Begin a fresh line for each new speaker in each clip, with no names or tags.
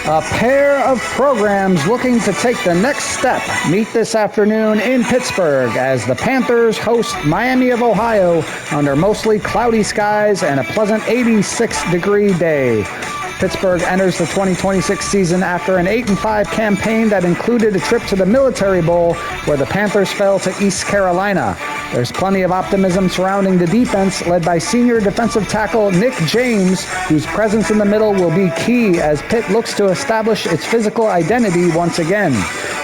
A pair of programs looking to take the next step meet this afternoon in Pittsburgh as the Panthers host Miami of Ohio under mostly cloudy skies and a pleasant 86-degree day. Pittsburgh enters the 2026 season after an 8-5 campaign that included a trip to the Military Bowl where the Panthers fell to East Carolina. There's plenty of optimism surrounding the defense led by senior defensive tackle Nick James, whose presence in the middle will be key as Pitt looks to establish its physical identity once again.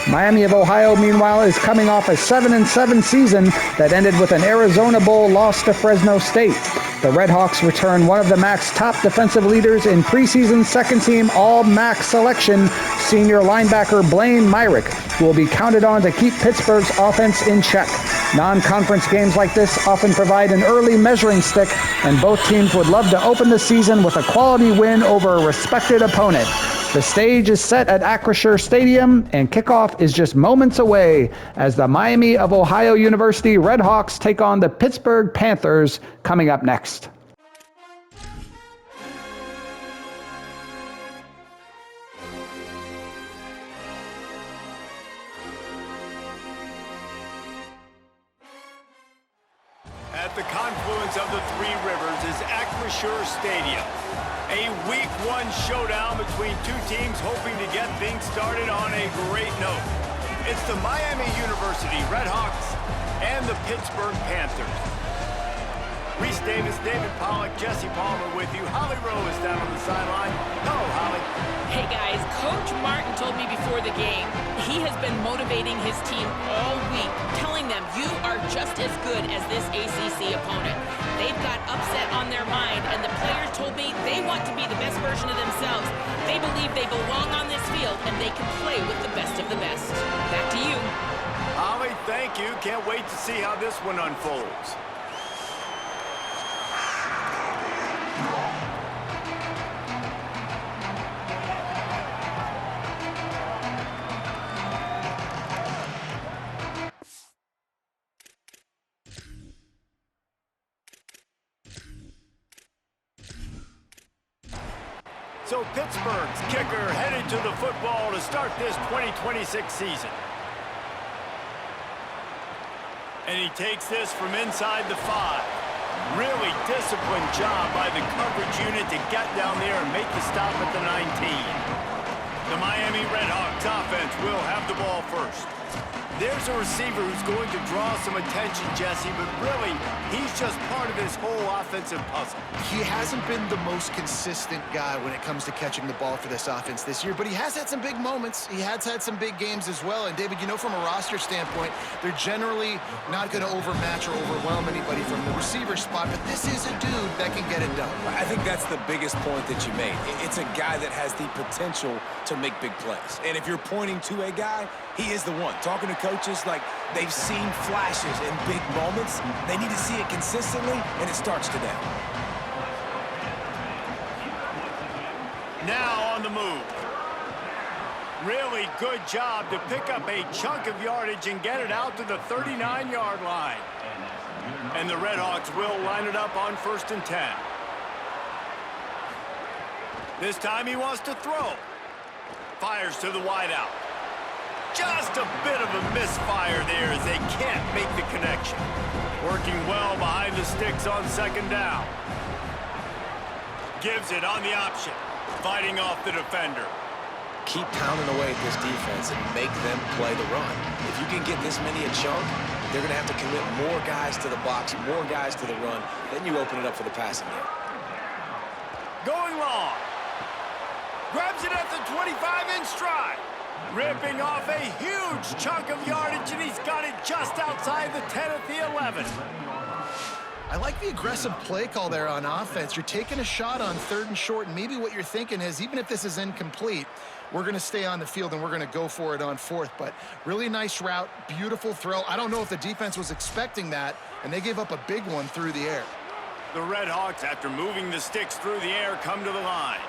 Miami of Ohio, meanwhile, is coming off a 7-7 season that ended with an Arizona Bowl loss to Fresno State. The Redhawks return one of the MAC's top defensive leaders in preseason second-team All-MAC selection, senior linebacker Blaine Myrick, who will be counted on to keep Pittsburgh's offense in check. Non-conference games like this often provide an early measuring stick, and both teams would love to open the season with a quality win over a respected opponent. The stage is set at Acrisure Stadium, and kickoff is just moments away as the Miami of Ohio University Redhawks take on the Pittsburgh Panthers coming up next.
At the confluence of the three rivers is Acrisure Stadium. A Week 1 showdown between two teams hoping to get things started on a great note. It's the Miami University Redhawks and the Pittsburgh Panthers. Reese Davis, David Pollack, Jesse Palmer with you. Holly Rowe is down on the sideline. Hello, Holly.
Hey guys, Coach Martin told me before the game he has been motivating his team all week, telling them you are just as good as this ACC opponent. They've got upset on their mind, and the players told me they want to be the best version of themselves. They believe they belong on this field, and they can play with the best of the best. Back to you.
Holly, thank you. Can't wait to see how this one unfolds. So Pittsburgh's kicker headed to the football to start this 2026 season. And he takes this from inside the 5. Really disciplined job by the coverage unit to get down there and make the stop at the 19. The Miami Redhawks offense will have the ball first. There's a receiver who's going to draw some attention, Jesse, but really, he's just part of this whole offensive puzzle.
He hasn't been the most consistent guy when it comes to catching the ball for this offense this year, but he has had some big moments. He has had some big games as well. And, David, you know, from a roster standpoint, they're generally not going to overmatch or overwhelm anybody from the receiver spot, but this is a dude that can get it done.
I think that's the biggest point that you made. It's a guy that has the potential to make big plays. And if you're pointing to a guy, he is the one. Talking to coaches, like, they've seen flashes in big moments. They need to see it consistently, and it starts today.
Now on the move. Really good job to pick up a chunk of yardage and get it out to the 39-yard line. And the Redhawks will line it up on 1st and 10. This time he wants to throw. Fires to the wideout. Just a bit of a misfire there as they can't make the connection. Working well behind the sticks on 2nd down. Gives it on the option. Fighting off the defender.
Keep pounding away at this defense and make them play the run. If you can get this many a chunk, they're going to have to commit more guys to the box, more guys to the run. Then you open it up for the passing game.
Going long. Grabs it at the 25 in stride. Ripping off a huge chunk of yardage, and he's got it just outside the 10 at the 11.
I like the aggressive play call there on offense. You're taking a shot on 3rd and short, and maybe what you're thinking is, even if this is incomplete, we're going to stay on the field and we're going to go for it on 4th. But really nice route, beautiful throw. I don't know if the defense was expecting that, and they gave up a big one through the air.
The Redhawks, after moving the sticks through the air, come to the line.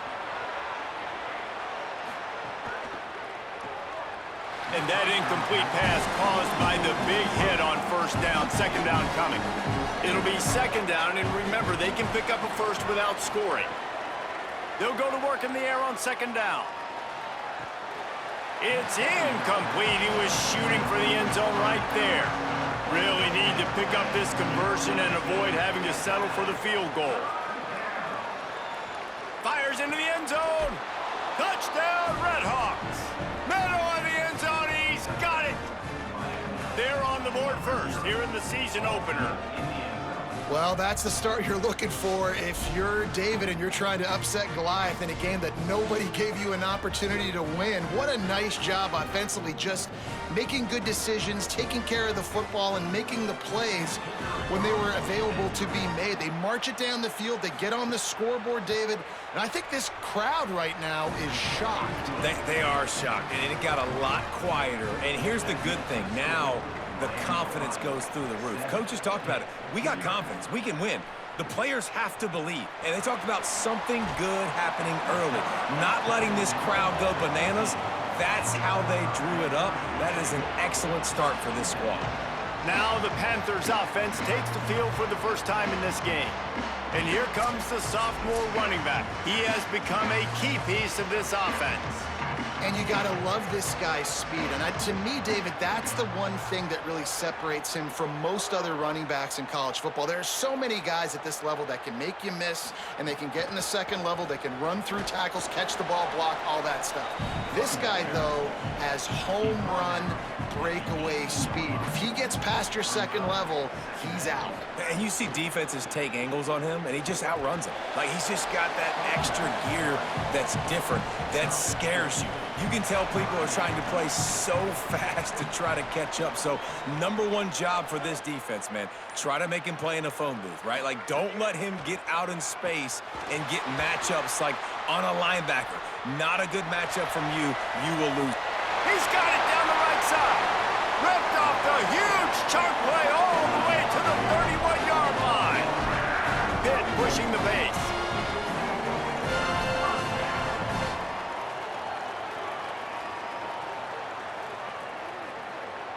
And that incomplete pass caused by the big hit on 1st down, 2nd down coming. It'll be 2nd down, and remember, they can pick up a first without scoring. They'll go to work in the air on 2nd down. It's incomplete. He was shooting for the end zone right there. Really need to pick up this conversion and avoid having to settle for the field goal. Fires into the end zone. Touchdown, Redhawks. Middle of the end zone. He's got it. They're on the board first here in the season opener.
Well, that's the start you're looking for if you're David and you're trying to upset Goliath in a game that nobody gave you an opportunity to win. What a nice job offensively, just making good decisions, taking care of the football, and making the plays when they were available to be made. They march it down the field, they get on the scoreboard, David, and I think this crowd right now is shocked.
They are shocked, and it got a lot quieter. And here's the good thing. Now the confidence goes through the roof. Coaches talked about it. We got confidence. We can win. The players have to believe. And they talked about something good happening early. Not letting this crowd go bananas. That's how they drew it up. That is an excellent start for this squad.
Now the Panthers offense takes the field for the first time in this game. And here comes the sophomore running back. He has become a key piece of this offense.
And you got to love this guy's speed. And to me, David, that's the one thing that really separates him from most other running backs in college football. There are so many guys at this level that can make you miss, and they can get in the second level, they can run through tackles, catch the ball, block, all that stuff. This guy, though, has home run breakaway speed. If he gets past your second level, he's out.
And you see defenses take angles on him, and he just outruns them. Like, he's just got that extra gear that's different, that scares you. You can tell people are trying to play so fast to try to catch up. So, number one job for this defense, man, try to make him play in a phone booth, right? Like, don't let him get out in space and get matchups like on a linebacker. Not a good matchup from you. You will lose.
He's got it down the right side. Ripped off the huge chunk play all the way to the 31-yard line. Pitt pushing the pace.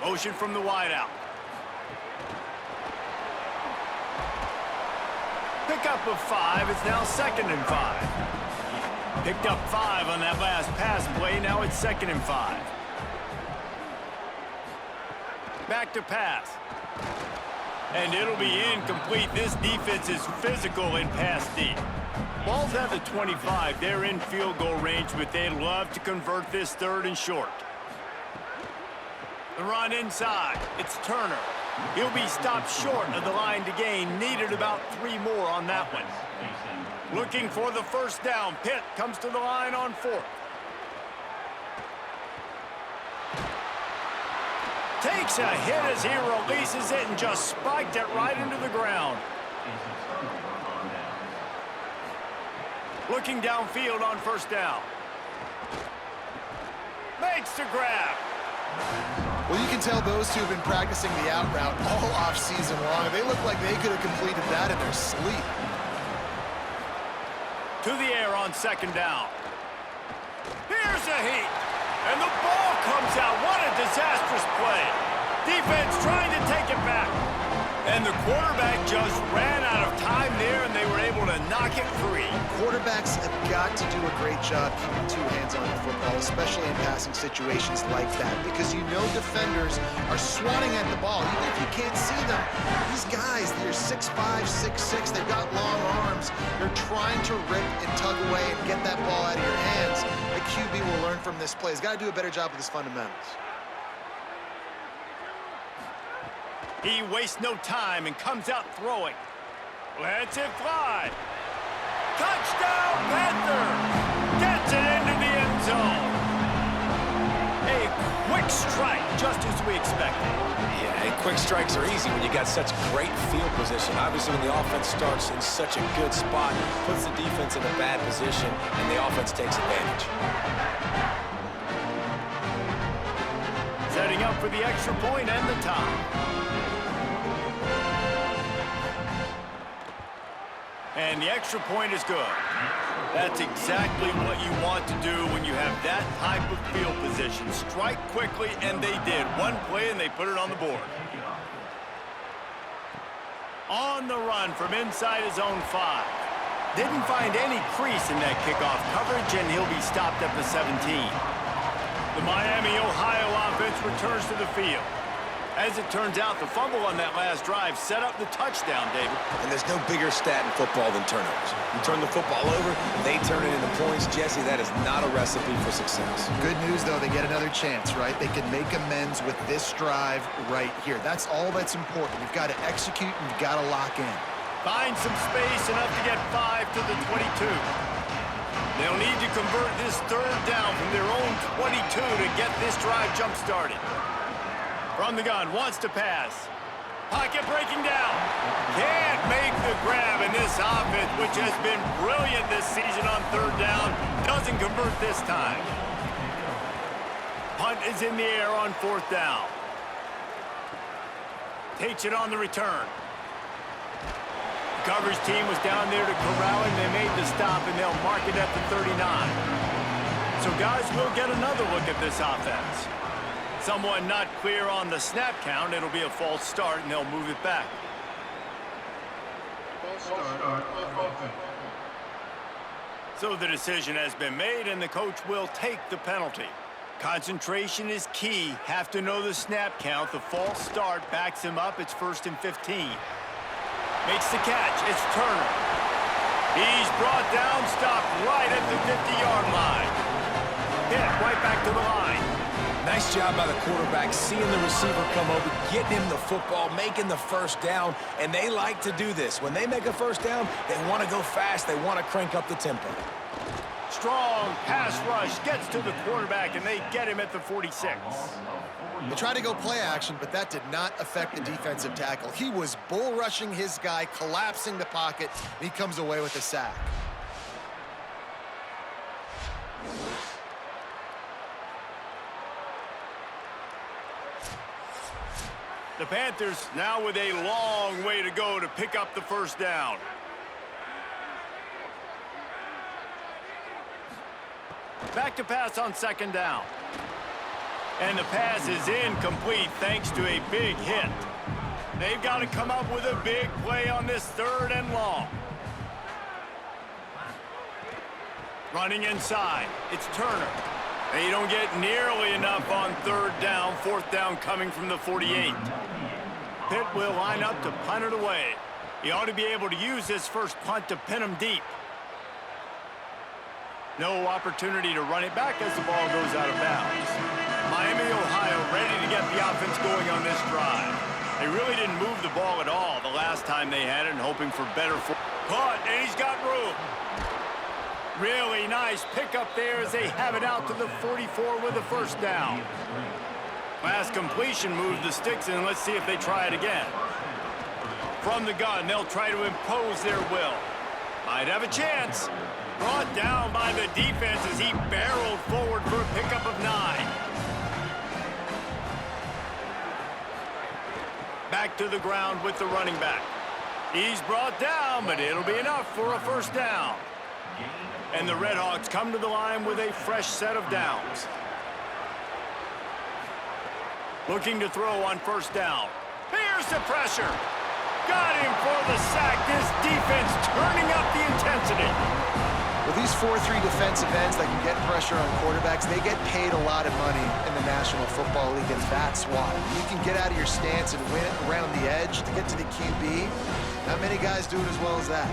Motion from the wideout. Pickup of 5. It's now 2nd and 5. Picked up 5 on that last pass play. Now it's 2nd and 5. Back to pass. And it'll be incomplete. This defense is physical in pass deep. Ball's at the 25. They're in field goal range, but they'd love to convert this 3rd and short. The run inside. It's Turner. He'll be stopped short of the line to gain. Needed about 3 more on that one. Looking for the first down. Pitt comes to the line on 4th. Takes a hit as he releases it and just spiked it right into the ground. Looking downfield on 1st down. Makes the grab.
Well, you can tell those two have been practicing the out route all off season long. They look like they could have completed that in their sleep.
To the air on 2nd down. Here's a heat. And the ball comes out. What a disastrous play. Defense trying to take it back. And the quarterback just ran out of time there, and they were able to knock it free.
Quarterbacks have got to do a great job keeping 2 hands on the football, especially in passing situations like that, because you know defenders are swatting at the ball. Even if you can't see them, these guys, they're 6'5", 6'6", they've got long arms. They're trying to rip and tug away and get that ball out of your hands. The QB will learn from this play. He's got to do a better job with his fundamentals.
He wastes no time and comes out throwing. Lets it fly. Touchdown, Panthers! Gets it into the end zone. A quick strike, just as we expected.
Yeah, and quick strikes are easy when you got such great field position. Obviously, when the offense starts in such a good spot, puts the defense in a bad position, and the offense takes advantage.
Setting up for the extra point and the tie. And the extra point is good. That's exactly what you want to do when you have that type of field position. Strike quickly, and they did. One play, and they put it on the board. On the run from inside his own 5. Didn't find any crease in that kickoff coverage, and he'll be stopped at the 17. The Miami, Ohio offense returns to the field. As it turns out, the fumble on that last drive set up the touchdown, David.
And there's no bigger stat in football than turnovers. You turn the football over, they turn it into points. Jesse, that is not a recipe for success.
Good news, though, they get another chance, right? They can make amends with this drive right here. That's all that's important. You've got to execute and you've got to lock in.
Find some space enough to get 5 to the 22. They'll need to convert this third down from their own 22 to get this drive jump-started. From the gun, wants to pass. Pocket breaking down. Can't make the grab, and this offense, which has been brilliant this season on third down, doesn't convert this time. Punt is in the air on fourth down. Takes it on the return. The coverage team was down there to corral him. They made the stop, and they'll mark it at the 39. So guys, we'll get another look at this offense. Someone not clear on the snap count. It'll be a false start, and they'll move it back. So the decision has been made, and the coach will take the penalty. Concentration is key. Have to know the snap count. The false start backs him up. It's 1st and 15. Makes the catch. It's Turner. He's brought down, stopped right at the 50-yard line. Hit right back to the line.
Nice job by the quarterback, seeing the receiver come over, getting him the football, making the first down, and they like to do this. When they make a first down, they want to go fast. They want to crank up the tempo.
Strong pass rush gets to the quarterback, and they get him at the 46.
They tried to go play action, but that did not affect the defensive tackle. He was bull rushing his guy, collapsing the pocket, and he comes away with a sack.
The Panthers now with a long way to go to pick up the first down. Back to pass on second down. And the pass is incomplete thanks to a big hit. They've got to come up with a big play on this 3rd and long. Running inside, it's Turner. They don't get nearly enough on 3rd down. 4th down coming from the 48. Pitt will line up to punt it away. He ought to be able to use his first punt to pin him deep. No opportunity to run it back as the ball goes out of bounds. Miami, Ohio, ready to get the offense going on this drive. They really didn't move the ball at all the last time they had it, and hoping for better. Caught, and he's got room. Really nice pickup there as they have it out to the 44 with the first down. Last completion moved the sticks, and let's see if they try it again. From the gun, they'll try to impose their will. Might have a chance. Brought down by the defense as he barreled forward for a pickup of 9. Back to the ground with the running back. He's brought down, but it'll be enough for a first down. And the Redhawks come to the line with a fresh set of downs. Looking to throw on first down. Here's the pressure. Got him for the sack. This defense turning up the intensity.
Well, these 4-3 defensive ends that can get pressure on quarterbacks, they get paid a lot of money in the National Football League, and that's why. You can get out of your stance and win around the edge to get to the QB. Not many guys do it as well as that.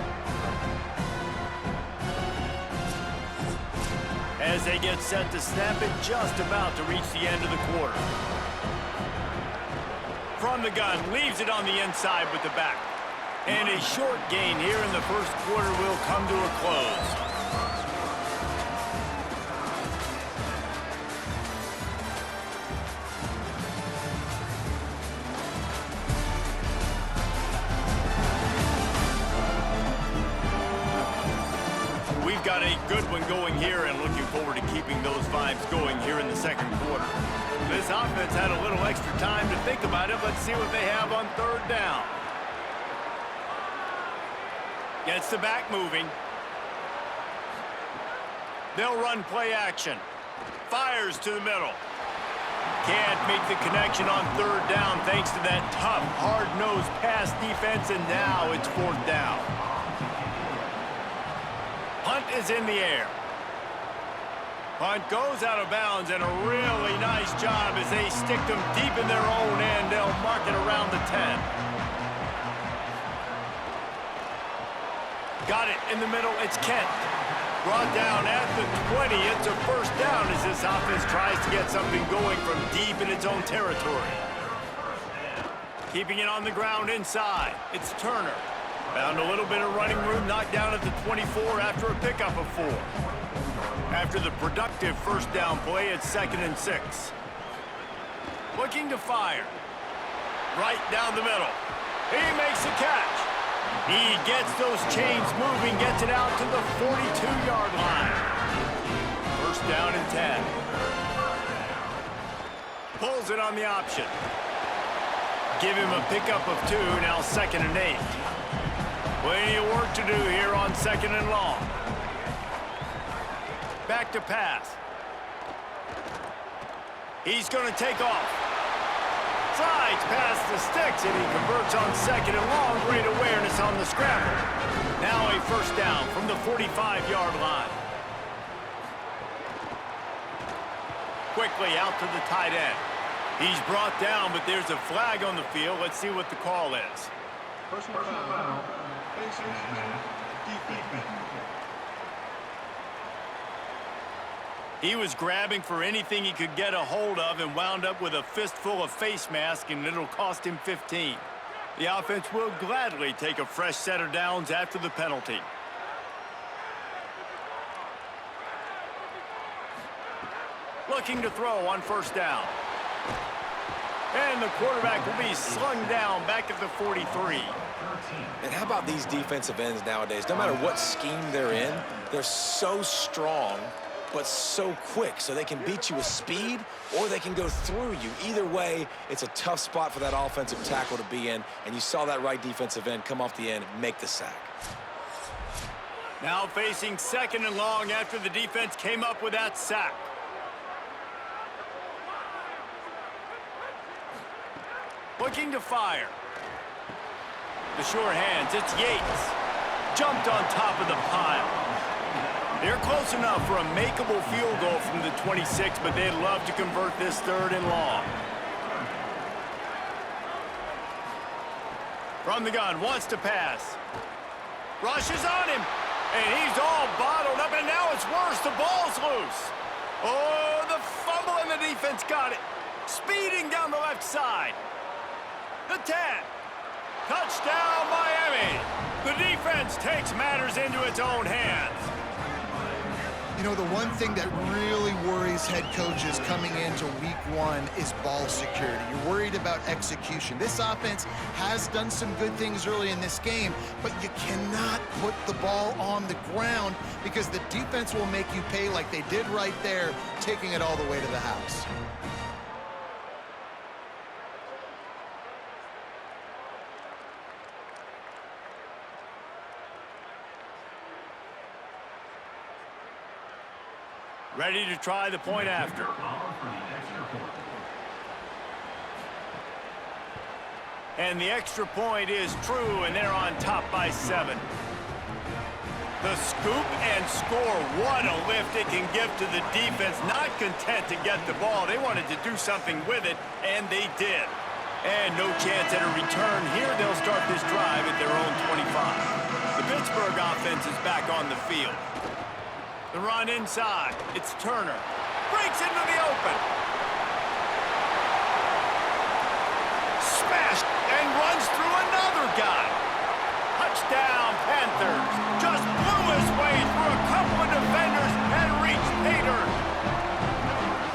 As they get set to snap it, just about to reach the end of the quarter. From the gun, leaves it on the inside with the back. And a short gain here in the first quarter will come to a close. We've got a good one going here and looking forward to keeping those vibes going here in the second quarter. This offense had a little extra time to think about it. Let's see what they have on third down. Gets the back moving. They'll run play action. Fires to the middle. Can't make the connection on third down thanks to that tough, hard-nosed pass defense, and now it's fourth down. Punt is in the air. Punt goes out of bounds, and a really nice job as they stick them deep in their own end. They'll mark it around the 10. Got it in the middle. It's Kent. Brought down at the 20. It's a first down as this offense tries to get something going from deep in its own territory. Keeping it on the ground inside. It's Turner. Found a little bit of running room, knocked down at the 24 after a pickup of 4. After the productive first down play, it's 2nd and 6. Looking to fire. Right down the middle. He makes the catch. He gets those chains moving, gets it out to the 42-yard line. First down and 10. Pulls it on the option. Give him a pickup of 2, now 2nd and 8. Plenty of work to do here on 2nd and long. Back to pass. He's going to take off. Slides past the sticks, and he converts on 2nd and long. Great awareness on the scramble. Now a first down from the 45-yard line. Quickly out to the tight end. He's brought down, but there's a flag on the field. Let's see what the call is.
Personal foul.
He was grabbing for anything he could get a hold of and wound up with a fistful of face mask, and it'll cost him 15. The offense will gladly take a fresh set of downs after the penalty. Looking to throw on first down. And the quarterback will be slung down back at the 43.
And how about these defensive ends nowadays? No matter what scheme they're in, they're so strong but so quick, so they can beat you with speed or they can go through you. Either way, it's a tough spot for that offensive tackle to be in, and you saw that right defensive end come off the end and make the sack.
Now facing 2nd and long after the defense came up with that sack. Looking to fire. The sure hands, it's Yates. Jumped on top of the pile. They're close enough for a makeable field goal from the 26, but they'd love to convert this 3rd and long. From the gun, wants to pass. Rushes on him, and he's all bottled up, and now it's worse. The ball's loose. Oh, the fumble, and the defense got it. Speeding down the left side. The 10. Touchdown, Miami. The defense takes matters into its own hands.
You know, the one thing that really worries head coaches coming into week 1 is ball security. You're worried about execution. This offense has done some good things early in this game, but you cannot put the ball on the ground because the defense will make you pay like they did right there, taking it all the way to the house.
Ready to try the point after. And the extra point is true, and they're on top by 7. The scoop and score. What a lift it can give to the defense. Not content to get the ball. They wanted to do something with it, and they did. And no chance at a return here. They'll start this drive at their own 25. The Pittsburgh offense is back on the field. The run inside. It's Turner. Breaks into the open. Smashed and runs through another guy. Touchdown, Panthers. Just blew his way through a couple of defenders and reached pay dirt.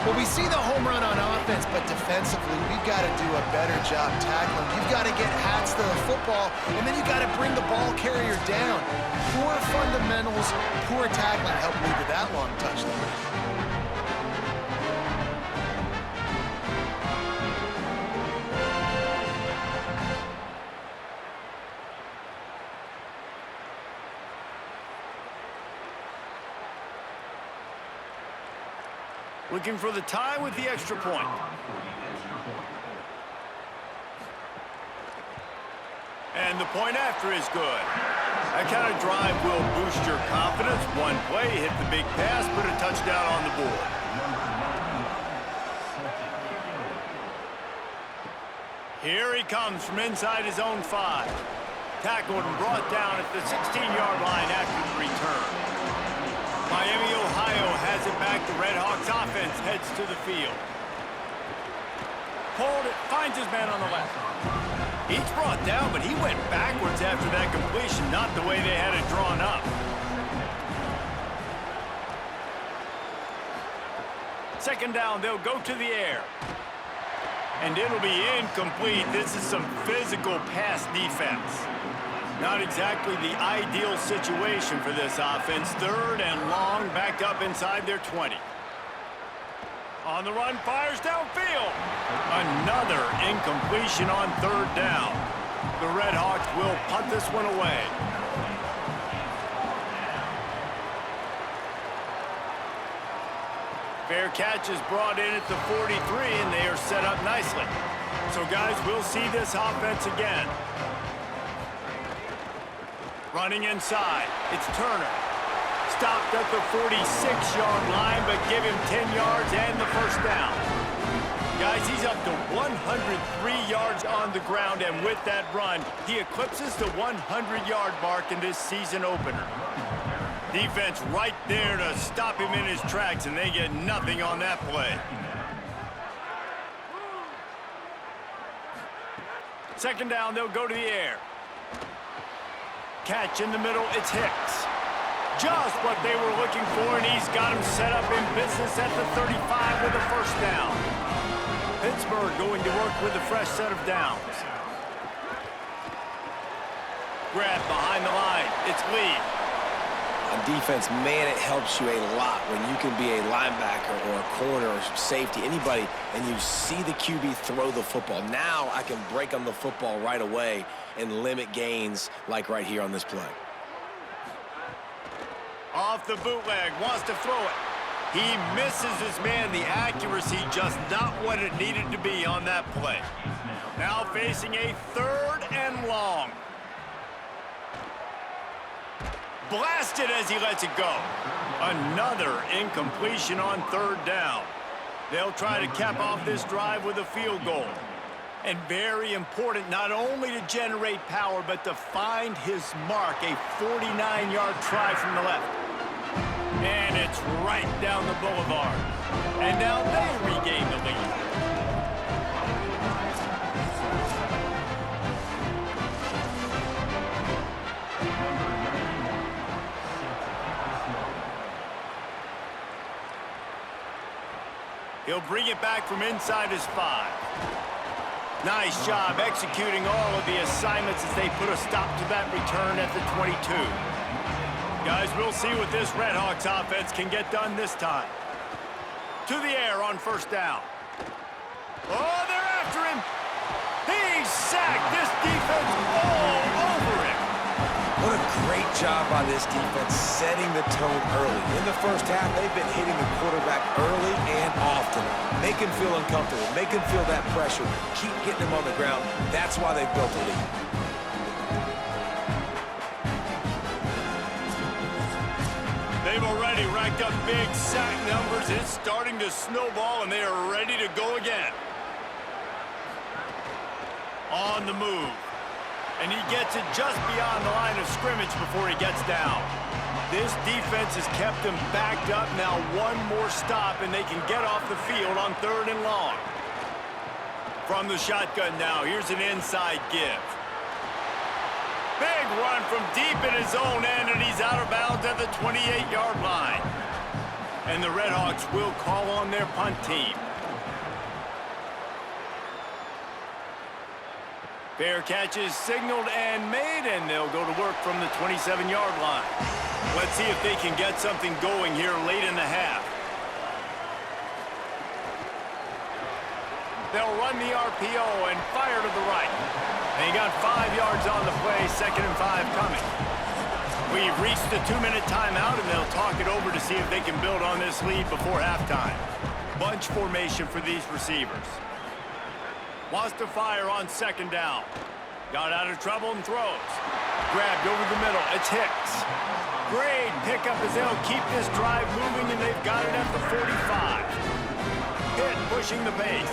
Well, we see the home run on offense, but defensively, we've got to do a better job tackling. You've got to get hats to the football, and then you've got to bring the ball carrier down. Poor fundamentals, poor tackling helped lead to that long touchdown.
Looking for the tie with the extra point. And the point after is good. That kind of drive will boost your confidence. One play, hit the big pass, put a touchdown on the board. Here he comes from inside his own 5. Tackled and brought down at the 16-yard line after the return. Miami, Ohio has it back. The Red Hawks offense heads to the field. Pulled it, finds his man on the left. He's brought down, but he went backwards after that completion, not the way they had it drawn up. Second down, they'll go to the air. And it'll be incomplete. This is some physical pass defense. Not exactly the ideal situation for this offense. Third and long, back up inside their 20. On the run, fires downfield. Another incompletion on third down. The Red Hawks will punt this one away. Fair catch is brought in at the 43, and they are set up nicely. So, guys, we'll see this offense again. Running inside, it's Turner. Stopped at the 46-yard line, but give him 10 yards and the first down. Guys, he's up to 103 yards on the ground, and with that run, he eclipses the 100-yard mark in this season opener. Defense right there to stop him in his tracks, and they get nothing on that play. Second down, they'll go to the air. Catch in the middle, it's Hicks. Just what they were looking for, and he's got him set up in business at the 35 with a first down. Pittsburgh going to work with a fresh set of downs. Grab behind the line, it's Lee.
On defense, man, it helps you a lot when you can be a linebacker or a corner or safety, anybody, and you see the QB throw the football. Now I can break on the football right away and limit gains like right here on this play.
Off the bootleg, wants to throw it. He misses his man. The accuracy just not what it needed to be on that play. Now facing a third and long. Blasted as he lets it go. Another incompletion on third down. They'll try to cap off this drive with a field goal. And very important, not only to generate power, but to find his mark, a 49-yard try from the left. And it's right down the boulevard. And now they regain the lead. He'll bring it back from inside his 5. Nice job executing all of the assignments as they put a stop to that return at the 22. Guys, we'll see what this Red Hawks offense can get done this time. To the air on first down. Oh, they're after him. He's sacked. This defense all over him.
What a great job by this defense setting the tone early. In the first half, they've been hitting the quarterback early and often. Make him feel uncomfortable. Make him feel that pressure. Keep getting him on the ground. That's why they've built a lead.
They've already racked up big sack numbers. It's starting to snowball, and they are ready to go again. On the move. And he gets it just beyond the line of scrimmage before he gets down. This defense has kept them backed up. Now one more stop, and they can get off the field on third and long. From the shotgun now, here's an inside give. Big run from deep in his own end, and he's out of bounds at the 28-yard line. And the Red Hawks will call on their punt team. Fair catch is signaled and made, and they'll go to work from the 27-yard line. Let's see if they can get something going here late in the half. They'll run the RPO and fire to the right. And he got 5 yards on the play, 2nd and 5 coming. We've reached the 2-minute timeout, and they'll talk it over to see if they can build on this lead before halftime. Bunch formation for these receivers. Wants to fire on second down. Got out of trouble and throws. Grabbed over the middle. It's Hicks. Great pickup as they'll keep this drive moving, and they've got it at the 45. Pitt pushing the pace.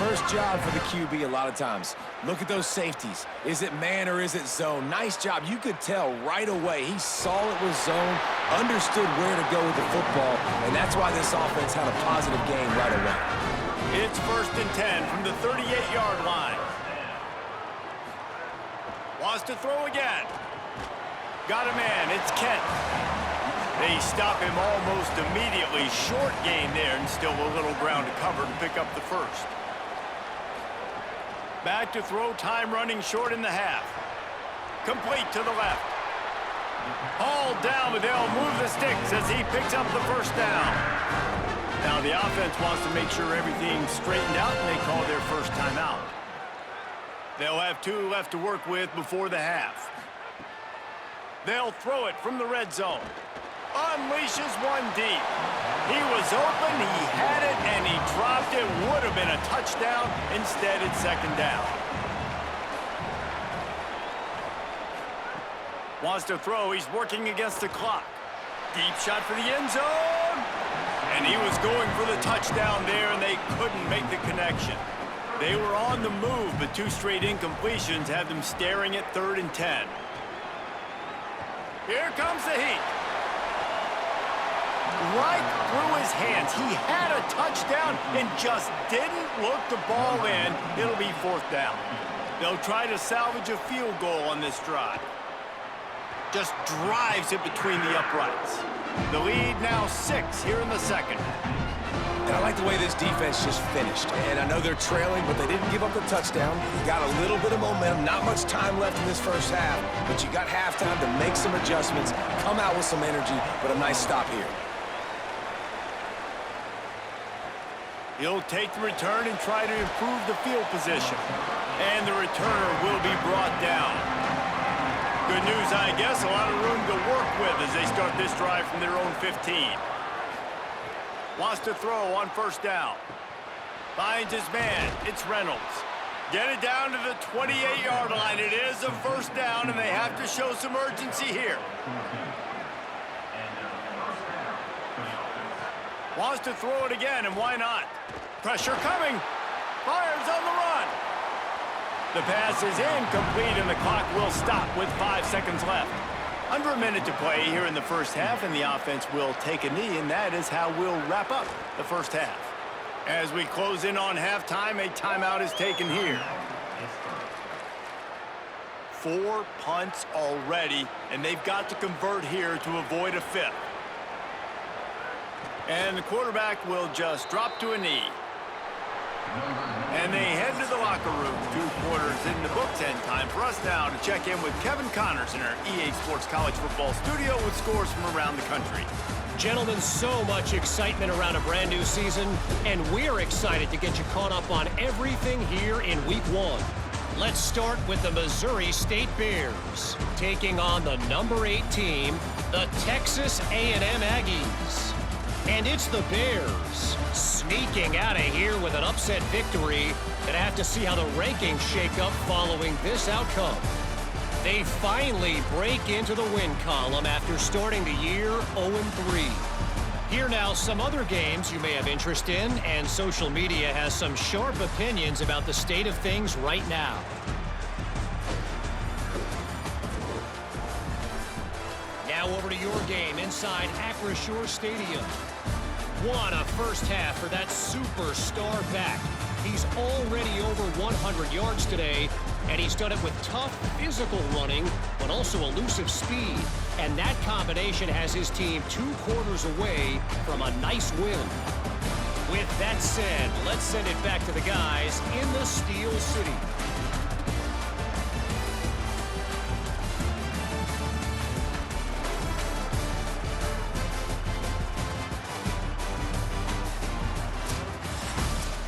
First job for the QB a lot of times. Look at those safeties. Is it man or is it zone? Nice job. You could tell right away. He saw it was zone, understood where to go with the football, and that's why this offense had a positive game right away.
It's 1st and 10 from the 38-yard line. Wants to throw again. Got a man. It's Kent. They stop him almost immediately. Short gain there, and still a little ground to cover to pick up the first. Back to throw, time running short in the half. Complete to the left. All down, but they'll move the sticks as he picks up the first down. Now the offense wants to make sure everything's straightened out, and they call their first timeout. They'll have 2 left to work with before the half. They'll throw it from the red zone. Unleashes one deep. He was open, he had it, and he dropped it. Would have been a touchdown. Instead, it's 2nd down. Wants to throw. He's working against the clock. Deep shot for the end zone. And he was going for the touchdown there, and they couldn't make the connection. They were on the move, but 2 straight incompletions had them staring at 3rd and 10. Here comes the heat. Right through his hands. He had a touchdown and just didn't look the ball in. It'll be 4th down. They'll try to salvage a field goal on this drive. Just drives it between the uprights. The lead now 6 here in the 2nd.
And I like the way this defense just finished. And I know they're trailing, but they didn't give up the touchdown. Got a little bit of momentum. Not much time left in this first half, but you got halftime to make some adjustments, come out with some energy, but a nice stop here.
He'll take the return and try to improve the field position. And the returner will be brought down. Good news, I guess, a lot of room to work with as they start this drive from their own 15. Wants to throw on 1st down. Finds his man. It's Reynolds. Get it down to the 28-yard line. It is a 1st down, and they have to show some urgency here. Wants to throw it again, and why not? Pressure coming. Fires on the run. The pass is incomplete, and the clock will stop with 5 seconds left. Under a minute to play here in the first half, and the offense will take a knee, and that is how we'll wrap up the first half. As we close in on halftime, a timeout is taken here. 4 punts already, and they've got to convert here to avoid a 5th. And the quarterback will just drop to a knee. And they head to the locker room. 2 quarters in the books, and time for us now to check in with Kevin Connors in our EA Sports College Football studio with scores from around the country.
Gentlemen, so much excitement around a brand new season, and we're excited to get you caught up on everything here in Week 1. Let's start with the Missouri State Bears, taking on the number 8 team, the Texas A&M Aggies. And it's the Bears sneaking out of here with an upset victory. And have to see how the rankings shake up following this outcome. They finally break into the win column after starting the year 0-3. Here now some other games you may have interest in, and social media has some sharp opinions about the state of things right now. Now over to your game inside Acrisure Stadium. What a first half for that superstar back. He's already over 100 yards today, and he's done it with tough physical running, but also elusive speed. And that combination has his team 2 quarters away from a nice win. With that said, let's send it back to the guys in the Steel City.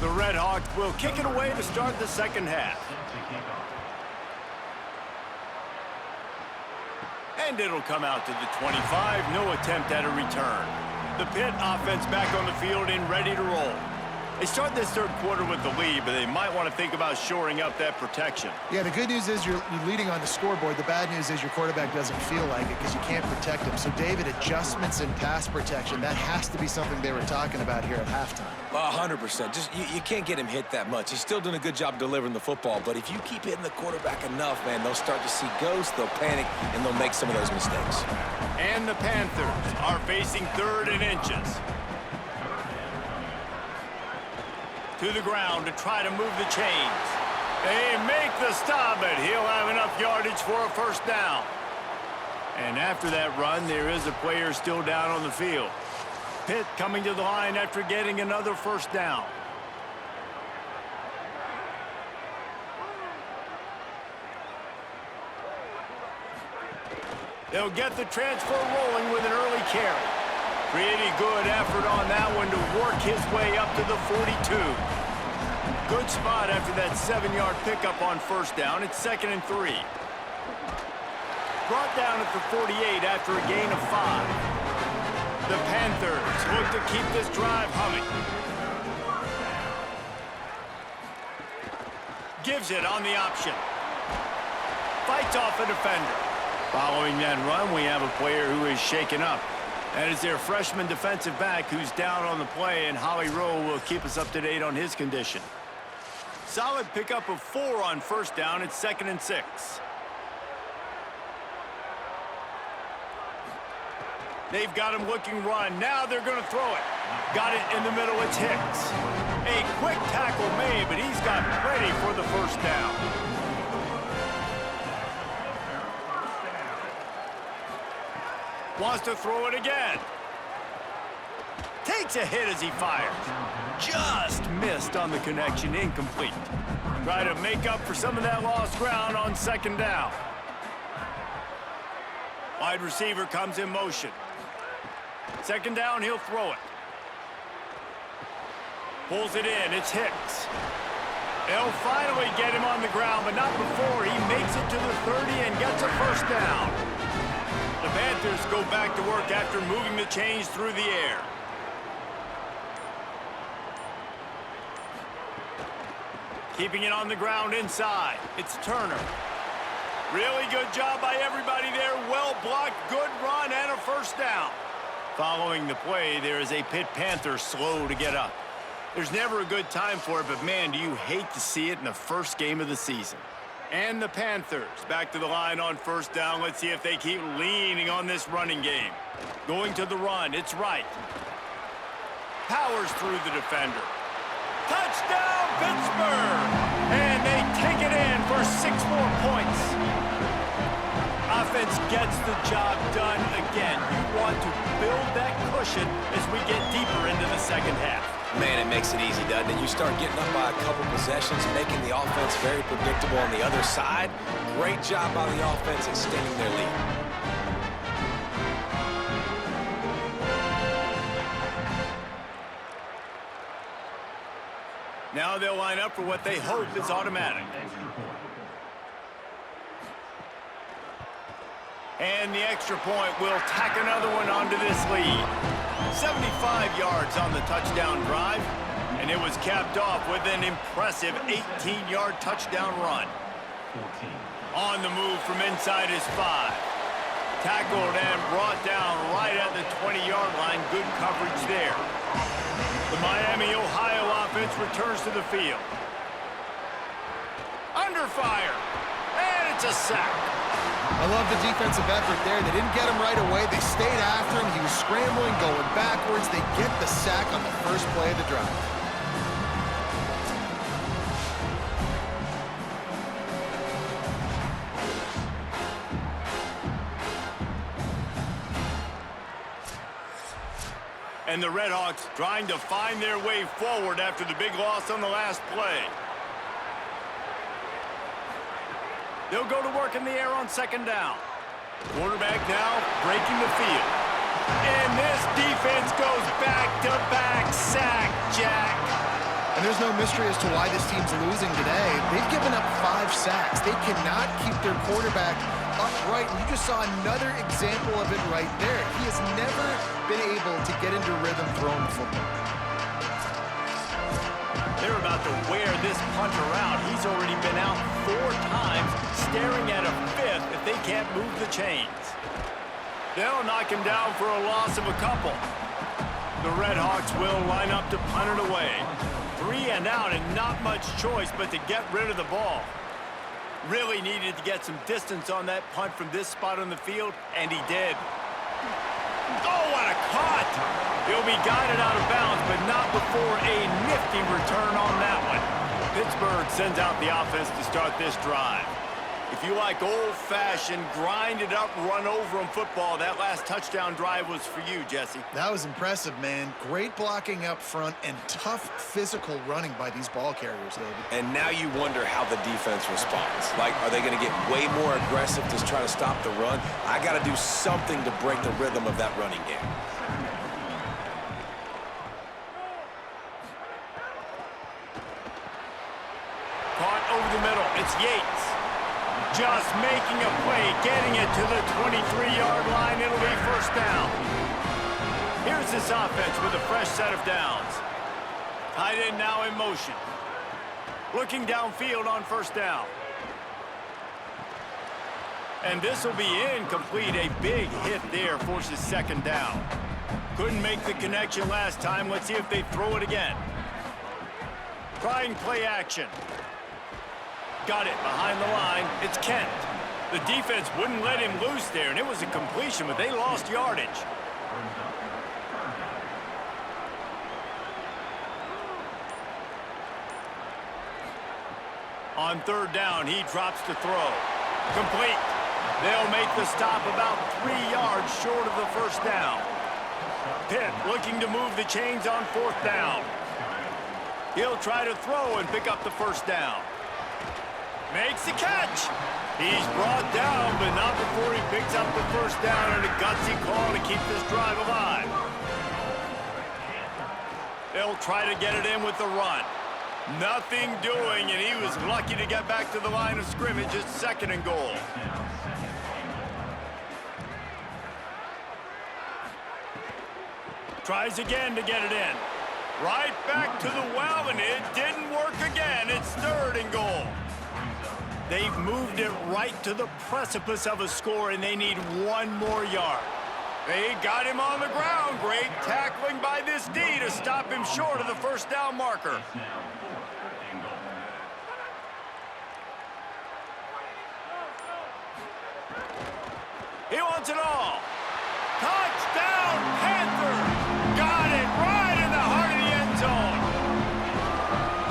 The Red Hawks will kick it away to start the second half. And it'll come out to the 25. No attempt at a return. The Pitt offense back on the field and ready to roll. They start this third quarter with the lead, but they might want to think about shoring up that protection.
Yeah, the good news is you're leading on the scoreboard. The bad news is your quarterback doesn't feel like it because you can't protect him. So, David, adjustments in pass protection, that has to be something they were talking about here at halftime.
100%. Just you can't get him hit that much. He's still doing a good job delivering the football, but if you keep hitting the quarterback enough, man, they'll start to see ghosts, they'll panic, and they'll make some of those mistakes.
And the Panthers are facing 3rd and inches. To the ground to try to move the chains. They make the stop, but he'll have enough yardage for a first down. And after that run, there is a player still down on the field. Pitt coming to the line after getting another first down. They'll get the transfer rolling with an early carry. Pretty good effort on that one to work his way up to the 42. Good spot after that 7-yard pickup on first down. It's 2nd and 3. Brought down at the 48 after a gain of 5. The Panthers look to keep this drive humming. Gives it on the option. Fights off a defender. Following that run, we have a player who is shaken up. That is their freshman defensive back who's down on the play, and Holly Rowe will keep us up to date on his condition. Solid pickup of 4 on first down. It's 2nd and 6. They've got him looking run. Now they're going to throw it. Got it in the middle. It's Hicks. A quick tackle made, but he's got plenty for the first down. Wants to throw it again. Takes a hit as he fires. Just missed on the connection. Incomplete. Try to make up for some of that lost ground on 2nd down. Wide receiver comes in motion. 2nd down, he'll throw it. Pulls it in. It's Hicks. They'll finally get him on the ground, but not before he makes it to the 30 and gets a first down. The Panthers go back to work after moving the chains through the air. Keeping it on the ground inside. It's Turner. Really good job by everybody there. Well blocked, good run, and a first down. Following the play, there is a Pitt Panther slow to get up. There's never a good time for it, but man, do you hate to see it in the first game of the season. And the Panthers back to the line on first down. Let's see if they keep leaning on this running game. Going to the run, it's Wright. Powers through the defender. Touchdown, Pittsburgh! And they take it in for 6 more points. Offense gets the job done again. You want to build that cushion as we get deeper into the second half.
Man, it makes it easy, doesn't it? You start getting up by a couple possessions, making the offense very predictable on the other side. Great job by the offense extending their lead.
Now they'll line up for what they hope is automatic. And the extra point will tack another one onto this lead. 75 yards on the touchdown drive, and it was capped off with an impressive 18-yard touchdown run. On the move from inside his 5. Tackled and brought down right at the 20-yard line. Good coverage there. The Miami, Ohio offense returns to the field. Under fire, and it's a sack.
I love the defensive effort there. They didn't get him right away. They stayed after him. He was scrambling, going backwards. They get the sack on the first play of the drive.
And the Redhawks trying to find their way forward after the big loss on the last play. They'll go to work in the air on 2nd down. Quarterback now breaking the field. And this defense goes back-to-back sack, Jack.
And there's no mystery as to why this team's losing today. They've given up 5 sacks. They cannot keep their quarterback upright. And you just saw another example of it right there. He has never been able to get into rhythm throwing the football.
They're about to wear this punter out. He's already been out 4 times, staring at a 5th if they can't move the chains. They'll knock him down for a loss of a couple. The Redhawks will line up to punt it away. 3 and out and not much choice but to get rid of the ball. Really needed to get some distance on that punt from this spot on the field, and he did. Oh, what a cut! He'll be guided out of bounds, but not before a nifty return on that one. Pittsburgh sends out the offense to start this drive. If you like old-fashioned, grind-it-up, run-over-'em football, that last touchdown drive was for you, Jesse.
That was impressive, man. Great blocking up front and tough physical running by these ball carriers, David.
And now you wonder how the defense responds. Like, are they going to get way more aggressive to try to stop the run? I got to do something to break the rhythm of that running game.
Caught over the middle. It's Yates. Just making a play, getting it to the 23-yard line. It'll be first down. Here's this offense with a fresh set of downs. Tight end now in motion. Looking downfield on first down. And this will be incomplete. A big hit there forces second down. Couldn't make the connection last time. Let's see if they throw it again. Trying play action. Got it behind the line. It's Kent. The defense wouldn't let him loose there, and it was a completion, but they lost yardage. On third down, he drops to throw. Complete. They'll make the stop about 3 yards short of the first down. Pitt looking to move the chains on fourth down. He'll try to throw and pick up the first down. Makes the catch. He's brought down, but not before he picks up the first down and a gutsy call to keep this drive alive. They'll try to get it in with the run. Nothing doing, and he was lucky to get back to the line of scrimmage. It's second and goal. Tries again to get it in. Right back to the well, and it didn't work again. It's third and goal. They've moved it right to the precipice of a score, and they need 1 more yard. They got him on the ground. Great tackling by this D to stop him short of the first down marker. He wants it all. Touchdown, Panthers! Got it right in the heart of the end zone.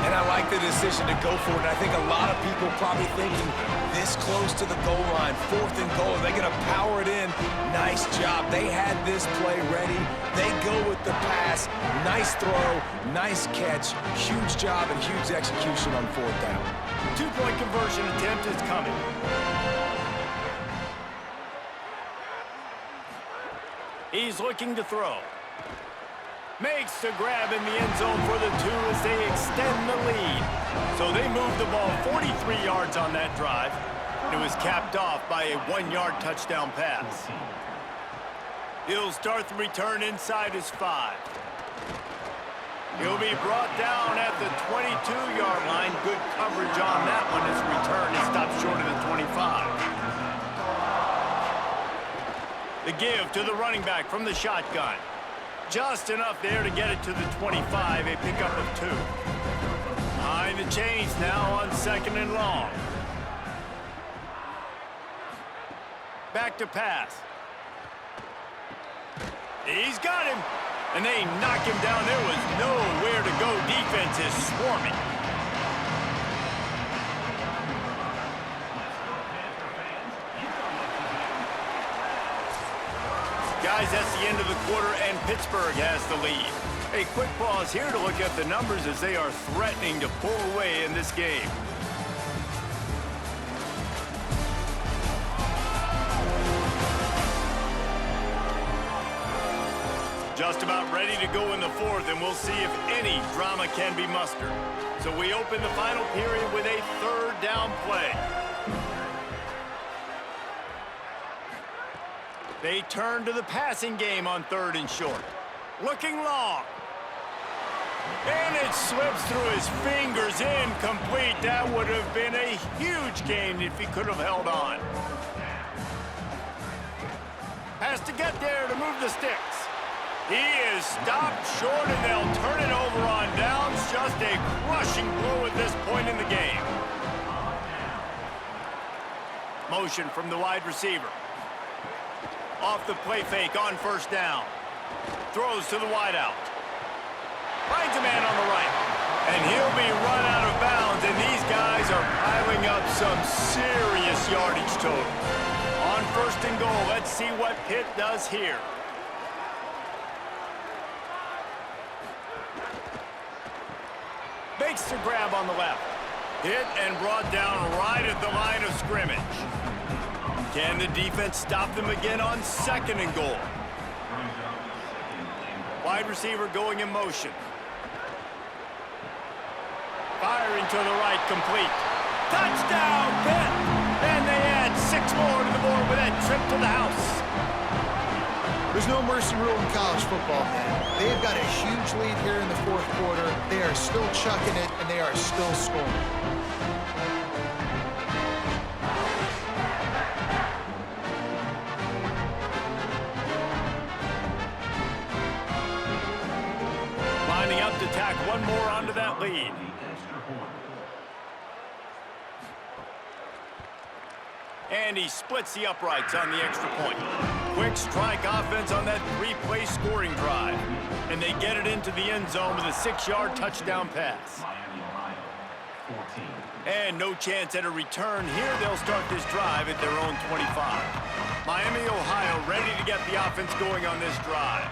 And I like the decision to go for it. I think a lot of people probably thinking this close to the goal line, 4th and goal, they're going to power it in. Nice job. They had this play ready. They go with the pass. Nice throw, nice catch. Huge job and huge execution on 4th down.
2-point conversion attempt is coming. He's looking to throw. Makes the grab in the end zone for the 2 as they extend the lead. So they moved the ball 43 yards on that drive. It was capped off by a 1-yard touchdown pass. He'll start the return inside his 5. He'll be brought down at the 22-yard line. Good coverage on that one. His return is stopped short of the 25. The give to the running back from the shotgun. Just enough there to get it to the 25, a pickup of 2. Behind the chains now on second and long. Back to pass. He's got him. And they knock him down. There was nowhere to go. Defense is swarming. Guys, that's the end of the quarter, and Pittsburgh has the lead. A quick pause here to look at the numbers as they are threatening to pull away in this game. Just about ready to go in the 4th, and we'll see if any drama can be mustered. So we open the final period with a 3rd down play. They turn to the passing game on 3rd and short. Looking long. And it slips through his fingers, incomplete. That would have been a huge gain if he could have held on. Has to get there to move the sticks. He is stopped short, and they'll turn it over on downs. Just a crushing blow at this point in the game. Motion from the wide receiver. Off the play fake on first down. Throws to the wideout. Finds a man on the right. And he'll be run out of bounds, and these guys are piling up some serious yardage total. On first and goal, let's see what Pitt does here. Makes the grab on the left. Hit and brought down right at the line of scrimmage. Can the defense stop them again on second and goal? Wide receiver going in motion. Firing to the right, complete. Touchdown, Pitt! And they add 6 more to the board with that trip to the house.
There's no mercy rule in college football, man. They've got a huge lead here in the fourth quarter. They are still chucking it, and they are still scoring.
Lining up to tack one more onto that lead. And he splits the uprights on the extra point. Quick strike offense on that 3-play scoring drive. And they get it into the end zone with a 6-yard touchdown pass. And no chance at a return here. They'll start this drive at their own 25. Miami, Ohio, ready to get the offense going on this drive.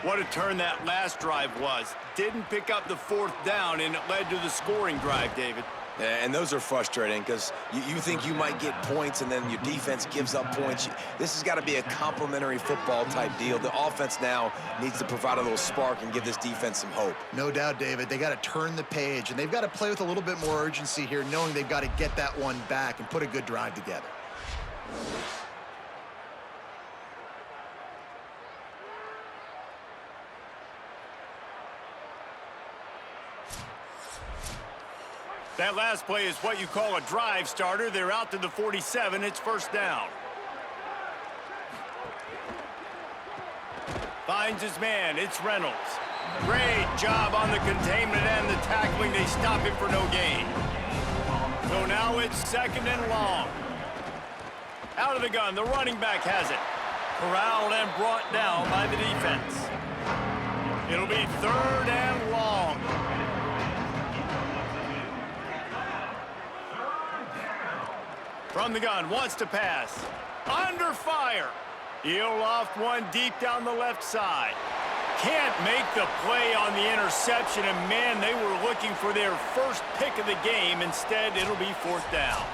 What a turn that last drive was. Didn't pick up the 4th down, and it led to the scoring drive, David.
And those are frustrating because you think you might get points and then your defense gives up points. This has got to be a complementary football type deal. The offense now needs to provide a little spark and give this defense some hope.
No doubt, David. They got to turn the page, and they've got to play with a little bit more urgency here, knowing they've got to get that one back and put a good drive together.
That last play is what you call a drive starter. They're out to the 47. It's first down. Finds his man. It's Reynolds. Great job on the containment and the tackling. They stop him for no gain. So now it's second and long. Out of the gun. The running back has it. Corralled and brought down by the defense. It'll be third and long. From the gun, wants to pass. Under fire. He'll loft one deep down the left side. Can't make the play on the interception, and man, they were looking for their first pick of the game. Instead, it'll be 4th down.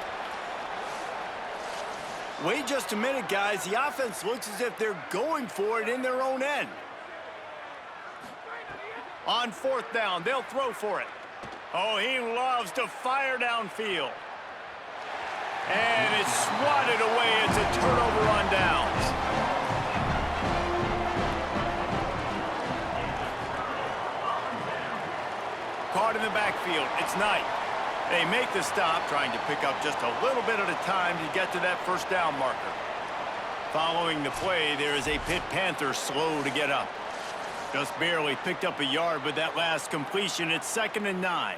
Wait just a minute, guys. The offense looks as if they're going for it in their own end. On 4th down, they'll throw for it. Oh, he loves to fire downfield. And it's swatted away. It's a turnover on downs. Caught in the backfield. It's Knight. They make the stop, trying to pick up just a little bit at a time to get to that first down marker. Following the play, there is a Pitt Panther slow to get up. Just barely picked up a yard with that last completion. It's 2nd and 9.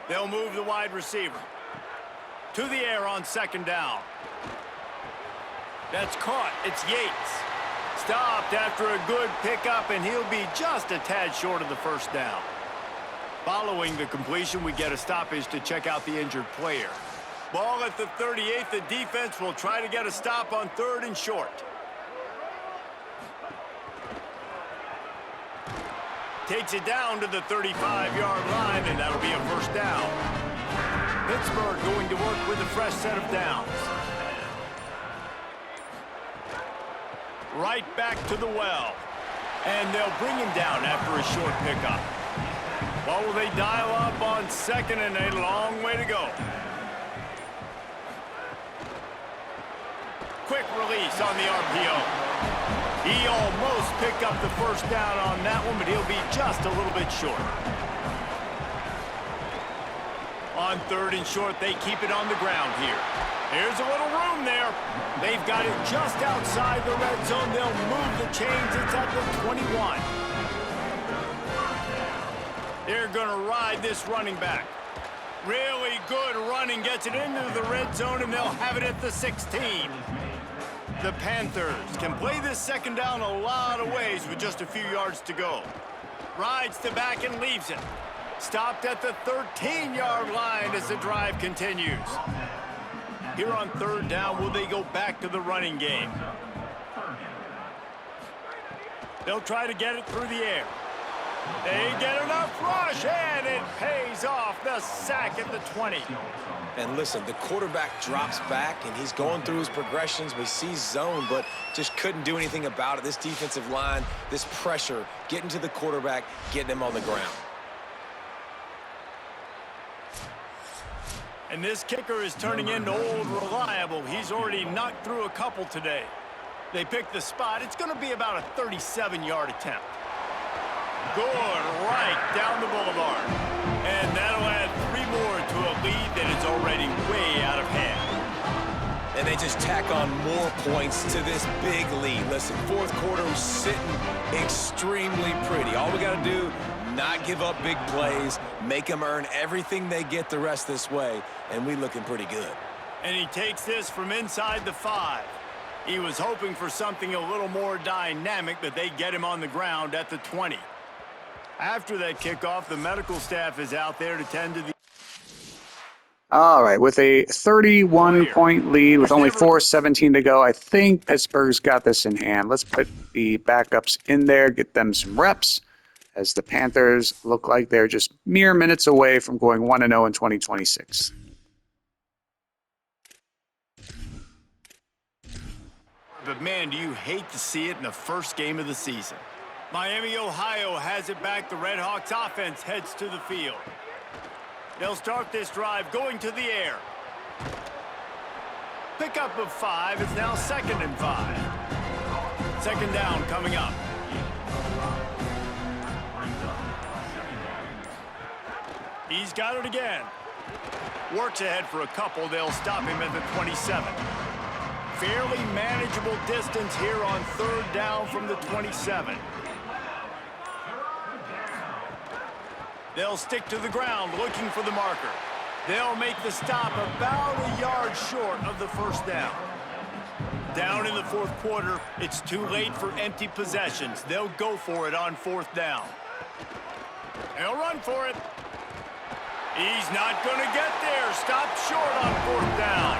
They'll move the wide receiver. To the air on 2nd down. That's caught. It's Yates. Stopped after a good pickup, and he'll be just a tad short of the first down. Following the completion, we get a stoppage to check out the injured player. Ball at the 38. The defense will try to get a stop on 3rd and short. Takes it down to the 35-yard line, and that'll be a first down. Pittsburgh going to work with a fresh set of downs. Right back to the well. And they'll bring him down after a short pickup. Well, will they dial up on 2nd and a long way to go? Quick release on the RPO. He almost picked up the first down on that one, but he'll be just a little bit short. On 3rd and short, they keep it on the ground here. There's a little room there. They've got it just outside the red zone. They'll move the chains. It's at the 21. They're going to ride this running back. Really good running. Gets it into the red zone, and they'll have it at the 16. The Panthers can play this second down a lot of ways with just a few yards to go. Rides the back and leaves it. Stopped at the 13-yard line as the drive continues. Here on 3rd down, will they go back to the running game? They'll try to get it through the air. They get enough rush, and it pays off. The sack at the 20.
And listen, the quarterback drops back, and he's going through his progressions. We see zone, but just couldn't do anything about it. This defensive line, this pressure, getting to the quarterback, getting him on the ground.
And this kicker is turning into old reliable. He's already knocked through a couple today. They pick the spot. It's going to be about a 37-yard attempt. Good right down the boulevard. And that'll add 3 more to a lead that is already way out of hand.
And they just tack on more points to this big lead. Listen, 4th quarter was sitting extremely pretty. All we got to do, not give up big plays, make them earn everything they get the rest this way, and we looking pretty good.
And he takes this from inside the 5. He was hoping for something a little more dynamic, but they get him on the ground at the 20. After that kickoff, the medical staff is out there to tend to the...
All right, with a 31-point lead with only 4:17 to go, I think Pittsburgh's got this in hand. Let's put the backups in there, get them some reps, as the Panthers look like they're just mere minutes away from going 1-0 in 2026.
But man, do you hate to see it in the first game of the season. Miami, Ohio has it back. The Red Hawks offense heads to the field. They'll start this drive going to the air. Pickup of 5. It's now 2nd and 5. 2nd down coming up. He's got it again. Works ahead for a couple. They'll stop him at the 27. Fairly manageable distance here on 3rd down from the 27. They'll stick to the ground looking for the marker. They'll make the stop about a yard short of the 1st down. Down in the 4th quarter, it's too late for empty possessions. They'll go for it on 4th down. They'll run for it. He's not going to get there. Stopped short on 4th down.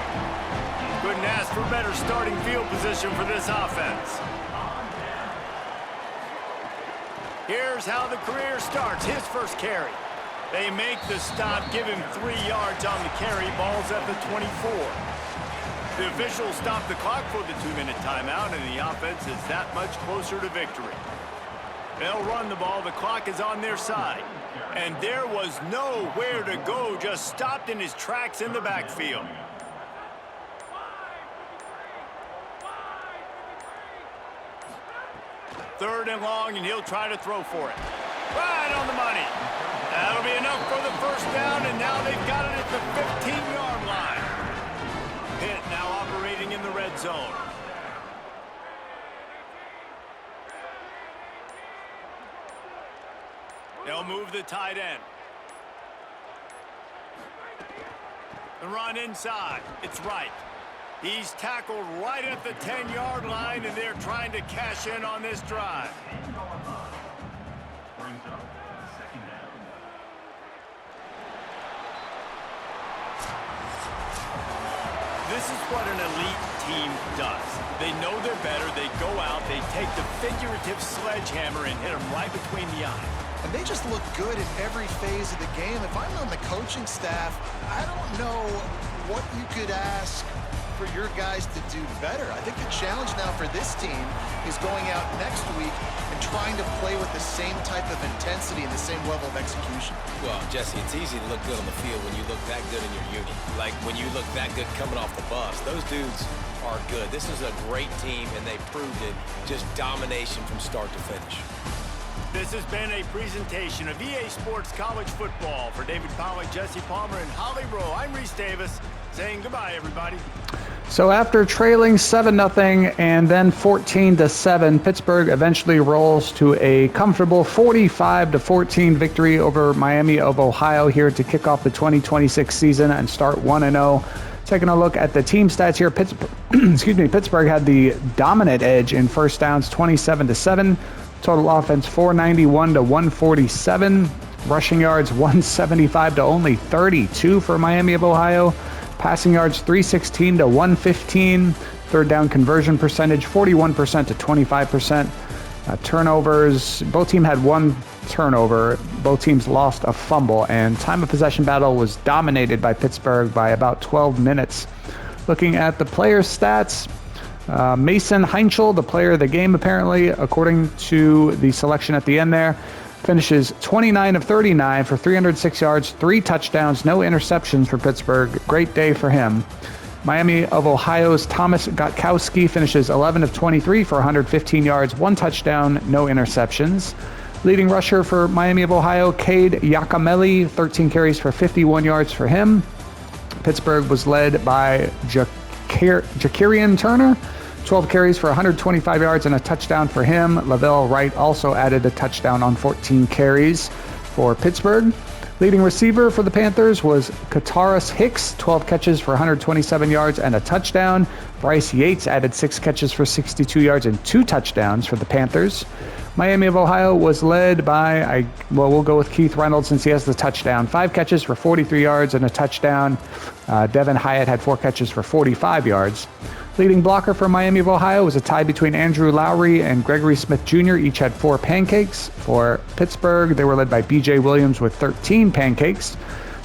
Couldn't ask for better starting field position for this offense. Here's how the career starts. His first carry. They make the stop, give him 3 yards on the carry. Ball's at the 24. The officials stop the clock for the 2-minute timeout, and the offense is that much closer to victory. They'll run the ball. The clock is on their side. And there was nowhere to go, just stopped in his tracks in the backfield. Third and long, and he'll try to throw for it. Right on the money. That'll be enough for the 1st down, and now they've got it at the 15-yard line. Pitt now operating in the red zone. They'll move the tight end. The run inside. It's right. He's tackled right at the 10-yard line, and they're trying to cash in on this drive. This is what an elite team does. They know they're better. They go out. They take the figurative sledgehammer and hit them right between the eyes.
And they just look good in every phase of the game. If I'm on the coaching staff, I don't know what you could ask for your guys to do better. I think the challenge now for this team is going out next week and trying to play with the same type of intensity and the same level of execution.
Well, Jesse, it's easy to look good on the field when you look that good in your unit. Like when you look that good coming off the bus. Those dudes are good. This is a great team, and they proved it. Just domination from start to finish.
This has been a presentation of EA Sports College Football. For David Pollack, Jesse Palmer, and Holly Rowe, I'm Reese Davis saying goodbye, everybody.
So after trailing 7-0 and then 14-7, Pittsburgh eventually rolls to a comfortable 45-14 victory over Miami of Ohio here to kick off the 2026 season and start 1-0. Taking a look at the team stats here, Pittsburgh had the dominant edge in first downs, 27-7. Total offense 491 to 147. Rushing yards 175 to only 32 for Miami of Ohio. Passing yards 316 to 115. Third down conversion percentage 41% to 25%. Turnovers, both teams had one turnover. Both teams lost a fumble, and time of possession battle was dominated by Pittsburgh by about 12 minutes. Looking at the players' stats, Mason Heinchel, the player of the game apparently, according to the selection at the end there, finishes 29 of 39 for 306 yards, 3 touchdowns, no interceptions for Pittsburgh. Great day for him. Miami of Ohio's Thomas Gotkowski finishes 11 of 23 for 115 yards, 1 touchdown, no interceptions. Leading rusher for Miami of Ohio, Cade Yakameli, 13 carries for 51 yards for him. Pittsburgh was led by Jakarian Turner, 12 carries for 125 yards and a touchdown for him. Lavelle Wright also added a touchdown on 14 carries for Pittsburgh. Leading receiver for the Panthers was Kataris Hicks, 12 catches for 127 yards and a touchdown. Bryce Yates added 6 catches for 62 yards and 2 touchdowns for the Panthers. Miami of Ohio was led by, we'll go with Keith Reynolds since he has the touchdown. 5 catches for 43 yards and a touchdown. Devin Hyatt had 4 catches for 45 yards. Leading blocker for Miami of Ohio was a tie between Andrew Lowry and Gregory Smith Jr. Each had 4 pancakes. For Pittsburgh, they were led by B.J. Williams with 13 pancakes.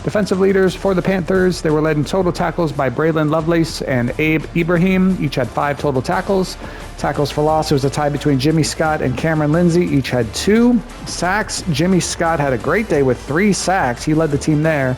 Defensive leaders for the Panthers, they were led in total tackles by Braylon Lovelace and Abe Ibrahim. Each had 5 total tackles. Tackles for loss, it was a tie between Jimmy Scott and Cameron Lindsay. Each had 2 sacks. Jimmy Scott had a great day with 3 sacks. He led the team there.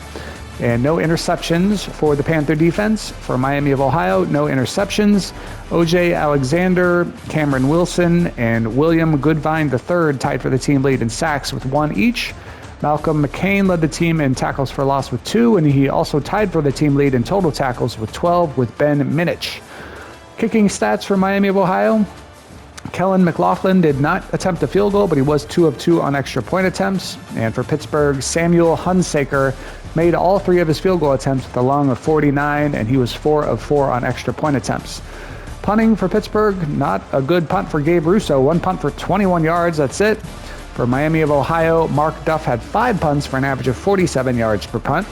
And no interceptions for the Panther defense. For Miami of Ohio, no interceptions. O.J. Alexander, Cameron Wilson, and William Goodvine III tied for the team lead in sacks with 1 each. Malcolm McCain led the team in tackles for loss with 2, and he also tied for the team lead in total tackles with 12 with Ben Minich. Kicking stats for Miami of Ohio. Kellen McLaughlin did not attempt a field goal, but he was 2 of 2 on extra point attempts. And for Pittsburgh, Samuel Hunsaker made all 3 of his field goal attempts with a long of 49, and he was 4 of 4 on extra point attempts. Punting for Pittsburgh, not a good punt for Gabe Russo. 1 punt for 21 yards, that's it. For Miami of Ohio, Mark Duff had 5 punts for an average of 47 yards per punt.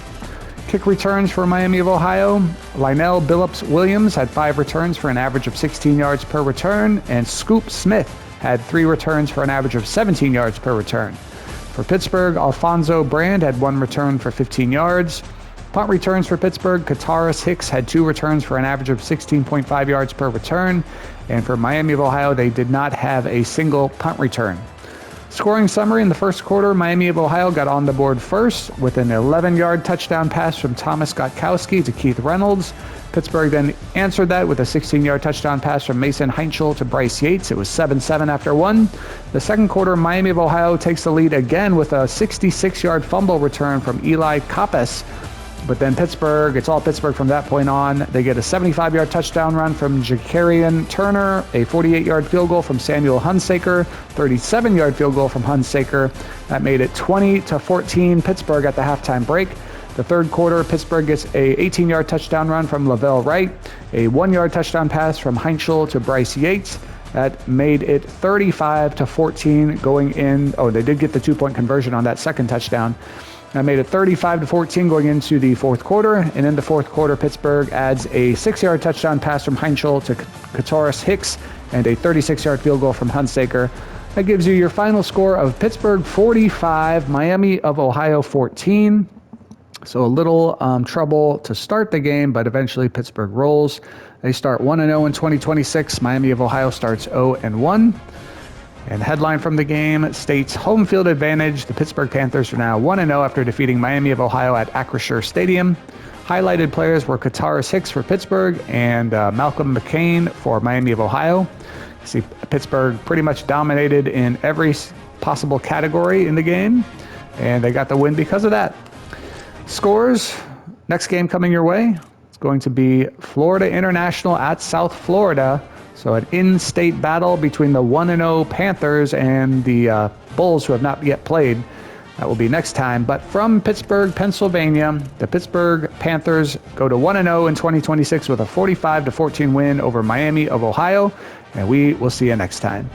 Kick returns for Miami of Ohio, Lionel Billups Williams had 5 returns for an average of 16 yards per return, and Scoop Smith had 3 returns for an average of 17 yards per return. For Pittsburgh, Alfonso Brand had 1 return for 15 yards. Punt returns for Pittsburgh, Kataris Hicks had 2 returns for an average of 16.5 yards per return. And for Miami of Ohio, they did not have a single punt return. Scoring summary in the first quarter, Miami of Ohio got on the board first with an 11-yard touchdown pass from Thomas Gotkowski to Keith Reynolds. Pittsburgh then answered that with a 16-yard touchdown pass from Mason Heinchel to Bryce Yates. It was 7-7 after 1. The second quarter, Miami of Ohio takes the lead again with a 66-yard fumble return from Eli Kappas. But then Pittsburgh, it's all Pittsburgh from that point on. They get a 75-yard touchdown run from Jakarian Turner, a 48-yard field goal from Samuel Hunsaker, 37-yard field goal from Hunsaker. That made it 20-14 Pittsburgh at the halftime break. The third quarter, Pittsburgh gets a 18-yard touchdown run from Lavelle Wright, a 1-yard touchdown pass from Heinchel to Bryce Yates. That made it 35-14 going in. Oh, they did get the 2-point conversion on that second touchdown. That made it 35-14 going into the fourth quarter. And in the fourth quarter, Pittsburgh adds a 6-yard touchdown pass from Heinchel to Kataris Hicks and a 36-yard field goal from Hunsaker. That gives you your final score of Pittsburgh 45, Miami of Ohio 14. So a little trouble to start the game, but eventually Pittsburgh rolls. They start 1-0 in 2026. Miami of Ohio starts 0-1. And the headline from the game states home field advantage. The Pittsburgh Panthers are now 1-0 after defeating Miami of Ohio at Acrisure Stadium. Highlighted players were Kataris Hicks for Pittsburgh and Malcolm McCain for Miami of Ohio. You see Pittsburgh pretty much dominated in every possible category in the game, and they got the win because of that. Scores, next game coming your way, it's going to be Florida International at South Florida. So an in-state battle between the 1-0 Panthers and the Bulls, who have not yet played. That will be next time. But from Pittsburgh, Pennsylvania, the Pittsburgh Panthers go to 1-0 in 2026 with a 45-14 win over Miami of Ohio. And we will see you next time.